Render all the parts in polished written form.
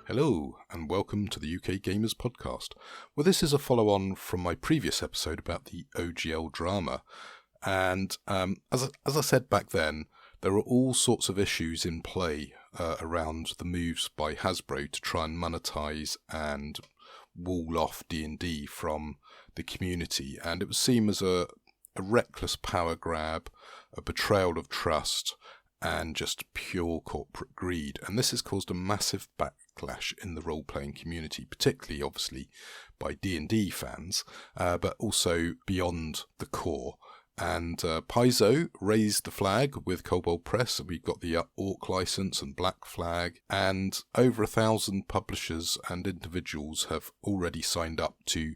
Hello, and welcome to the UK Gamers Podcast. Well, this is a follow-on from my previous episode about the OGL drama. And as I said back then, there are all sorts of issues in play around the moves by Hasbro to try and monetize and wall off D&D from the community. And it would seem as a reckless power grab, a betrayal of trust, and just pure corporate greed. And this has caused a massive backlash in the role-playing community, particularly, obviously, by D&D fans, but also beyond the core. And Paizo raised the flag with Kobold Press. We've got the Orc license and Black Flag, and over 1,000 publishers and individuals have already signed up to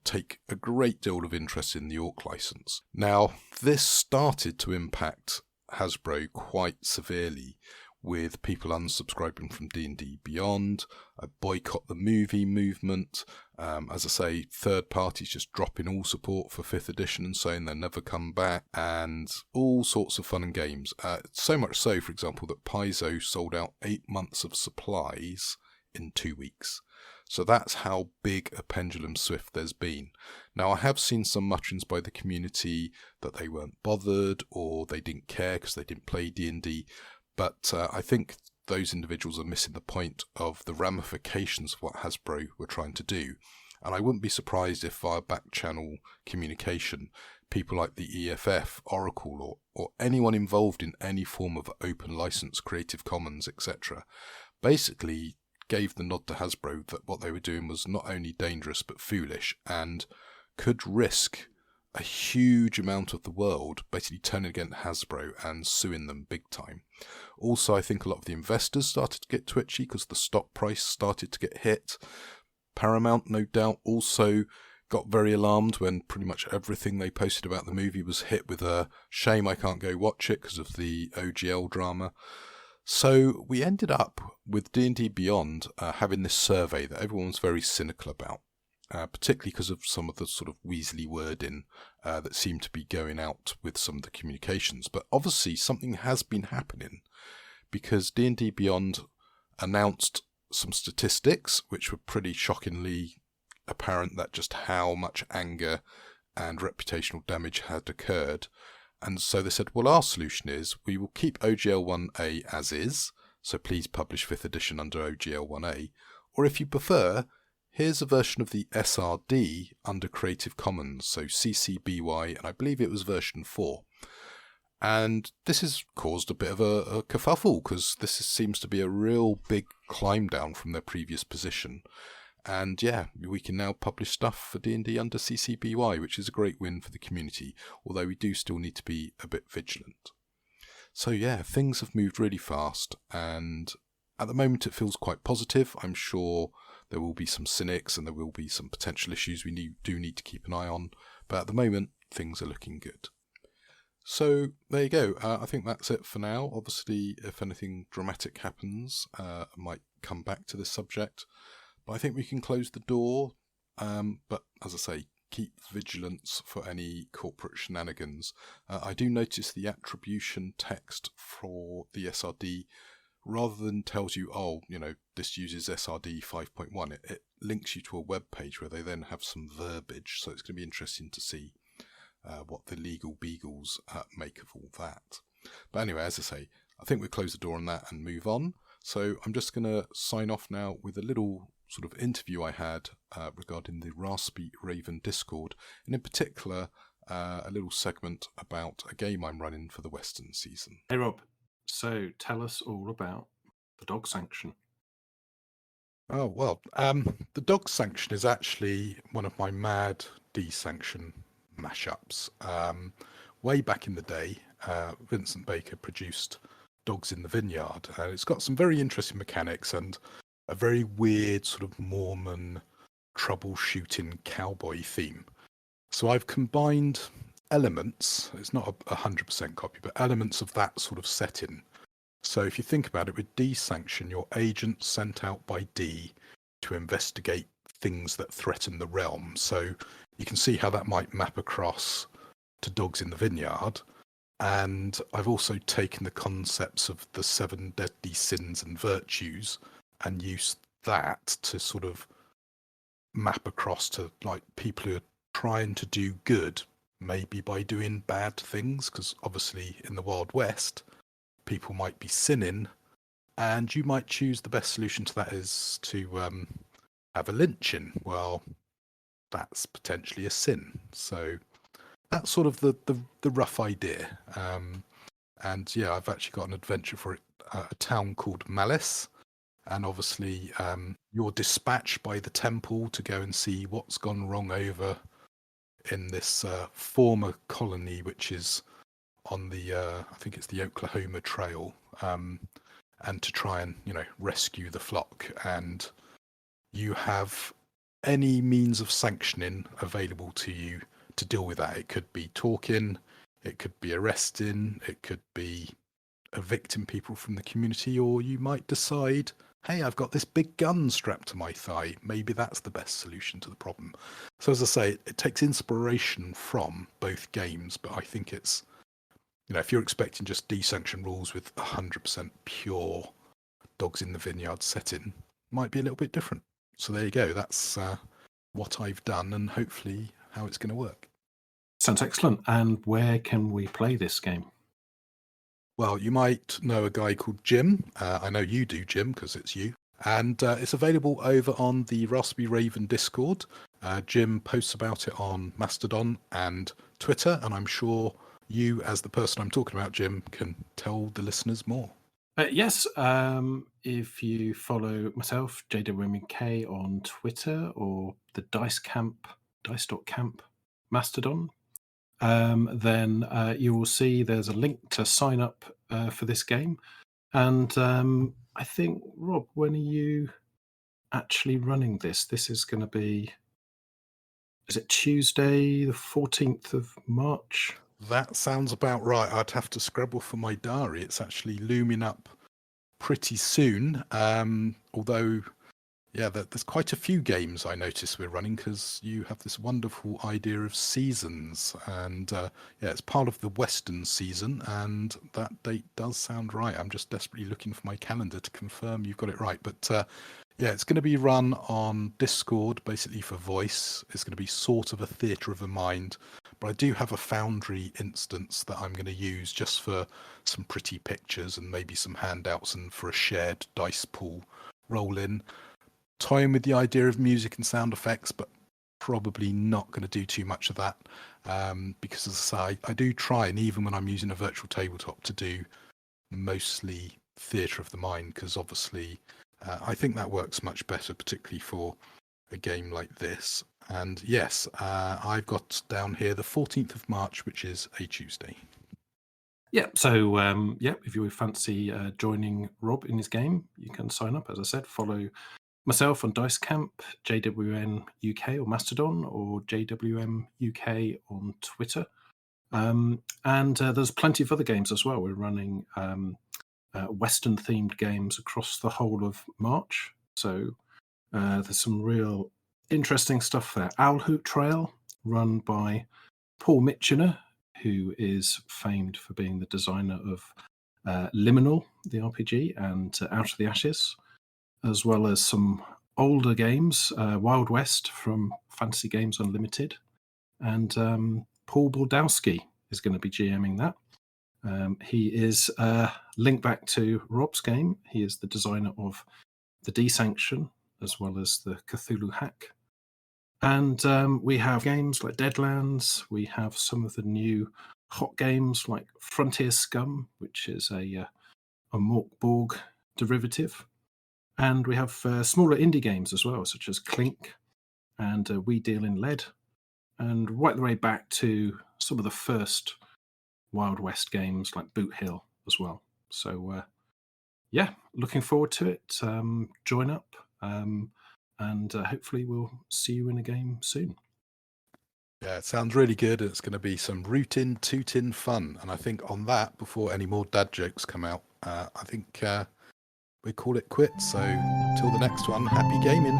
take a great deal of interest in the Orc license. Now, this started to impact Hasbro quite severely, with people unsubscribing from DnD Beyond, a boycott the movie movement, as I say, third parties just dropping all support for 5th edition and saying they'll never come back, and all sorts of fun and games. So much so, for example, that Paizo sold out 8 months of supplies in 2 weeks. So that's how big a pendulum swift there's been. Now, I have seen some mutterings by the community that they weren't bothered or they didn't care because they didn't play D&D, but I think those individuals are missing the point of the ramifications of what Hasbro were trying to do. And I wouldn't be surprised if via back-channel communication, people like the EFF, Oracle, or anyone involved in any form of open license, Creative Commons, etc., basically gave the nod to Hasbro that what they were doing was not only dangerous but foolish and could risk a huge amount of the world basically turning against Hasbro and suing them big time. Also, I think a lot of the investors started to get twitchy because the stock price started to get hit. Paramount, no doubt, also got very alarmed when pretty much everything they posted about the movie was hit with a shame I can't go watch it because of the OGL drama. So we ended up with D&D Beyond having this survey that everyone was very cynical about, particularly because of some of the sort of Weasley wording that seemed to be going out with some of the communications. But obviously something has been happening because D&D Beyond announced some statistics which were pretty shockingly apparent, that just how much anger and reputational damage had occurred. And so they said, well, our solution is we will keep OGL 1A as is, so please publish 5th edition under OGL 1A, or if you prefer, here's a version of the SRD under Creative Commons, so CC BY, and I believe it was version 4. And this has caused a bit of a kerfuffle, because this seems to be a real big climb down from their previous position. And yeah, we can now publish stuff for D&D under CC BY, which is a great win for the community, although we do still need to be a bit vigilant. So yeah, things have moved really fast, and at the moment it feels quite positive. I'm sure there will be some cynics and there will be some potential issues we do need to keep an eye on, but at the moment things are looking good. So there you go. I think that's it for now. Obviously, if anything dramatic happens, I might come back to this subject. But I think we can close the door, but as I say, keep vigilance for any corporate shenanigans. I do notice the attribution text for the SRD, rather than tells you, oh, you know, this uses SRD 5.1, it links you to a web page where they then have some verbiage, so it's going to be interesting to see what the legal beagles make of all that. But anyway, as I say, I think we'll close the door on that and move on. So I'm just going to sign off now with a little sort of interview I had regarding the Raspy Raven Discord, and in particular a little segment about a game I'm running for the Western season. Hey Rob, so tell us all about the Dog Sanction. Oh, well, the Dog Sanction is actually one of my Mad D Sanction mashups. Way back in the day, Vincent Baker produced Dogs in the Vineyard. It's got some very interesting mechanics and a very weird sort of Mormon troubleshooting cowboy theme. So I've combined elements, it's not a 100% copy, but elements of that sort of setting. So if you think about it, with D Sanction, your agent's sent out by D to investigate things that threaten the realm. So you can see how that might map across to Dogs in the Vineyard. And I've also taken the concepts of the 7 deadly sins and virtues and used that to sort of map across to like people who are trying to do good, maybe by doing bad things, because obviously in the Wild West, people might be sinning, and you might choose the best solution to that is to have a lynching. Well, that's potentially a sin. So that's sort of the rough idea. And yeah, I've actually got an adventure for it, a town called Malice. And obviously, you're dispatched by the temple to go and see what's gone wrong over in this former colony, which is on the, I think it's the Oklahoma Trail, and to try and, rescue the flock. And you have any means of sanctioning available to you to deal with that. It could be talking, it could be arresting, it could be evicting people from the community, or you might decide, hey, I've got this big gun strapped to my thigh. Maybe that's the best solution to the problem. So as I say, it takes inspiration from both games, but I think it's, if you're expecting just desanction rules with 100% pure dogs in the vineyard setting, might be a little bit different. So there you go. That's what I've done, and hopefully how it's going to work. Sounds excellent. And where can we play this game? Well, you might know a guy called Jim. I know you do, Jim, because it's you. And it's available over on the Raspberry Raven Discord. Jim posts about it on Mastodon and Twitter, and I'm sure you, as the person I'm talking about, Jim, can tell the listeners more. Yes, if you follow myself, JWMK, on Twitter, or the dice.camp Mastodon, then you will see there's a link to sign up for this game. And I think, Rob, when are you actually running this? This is going to be, is it Tuesday, the 14th of March? That sounds about right. I'd have to scrabble for my diary. It's actually looming up pretty soon. Although, yeah, there's quite a few games I notice we're running, because you have this wonderful idea of seasons. And yeah, it's part of the Western season, and that date does sound right. I'm just desperately looking for my calendar to confirm you've got it right. But yeah, it's going to be run on Discord, basically for voice. It's going to be sort of a theatre of the mind. But I do have a Foundry instance that I'm going to use just for some pretty pictures and maybe some handouts, and for a shared dice pool roll-in. Toying with the idea of music and sound effects, but probably not going to do too much of that, because as I say, I do try, and even when I'm using a virtual tabletop, to do mostly theatre of the mind, because obviously I think that works much better, particularly for a game like this. And yes, I've got down here the 14th of March, which is a Tuesday. Yeah, so if you fancy joining Rob in his game, you can sign up. As I said, follow myself on Dice Camp, JWN UK or Mastodon, or JWM UK on Twitter. And there's plenty of other games as well. We're running Western-themed games across the whole of March. So there's some real interesting stuff there. Owl Hoot Trail, run by Paul Mitchener, who is famed for being the designer of Liminal, the RPG, and Out of the Ashes, as well as some older games, Wild West from Fantasy Games Unlimited, and Paul Baldowski is going to be GMing that. He is linked back to Rob's game. He is the designer of the Desanction, as well as the Cthulhu Hack. And we have games like Deadlands. We have some of the new hot games like Frontier Scum, which is a Morkborg derivative. And we have smaller indie games as well, such as Clink and We Deal in Lead, and right the way back to some of the first Wild West games like Boot Hill as well. So, yeah, looking forward to it. Join up, and hopefully we'll see you in a game soon. Yeah, it sounds really good. It's going to be some rootin', tootin' fun. And I think on that, before any more dad jokes come out, I think we call it quits. So till the next one, happy gaming.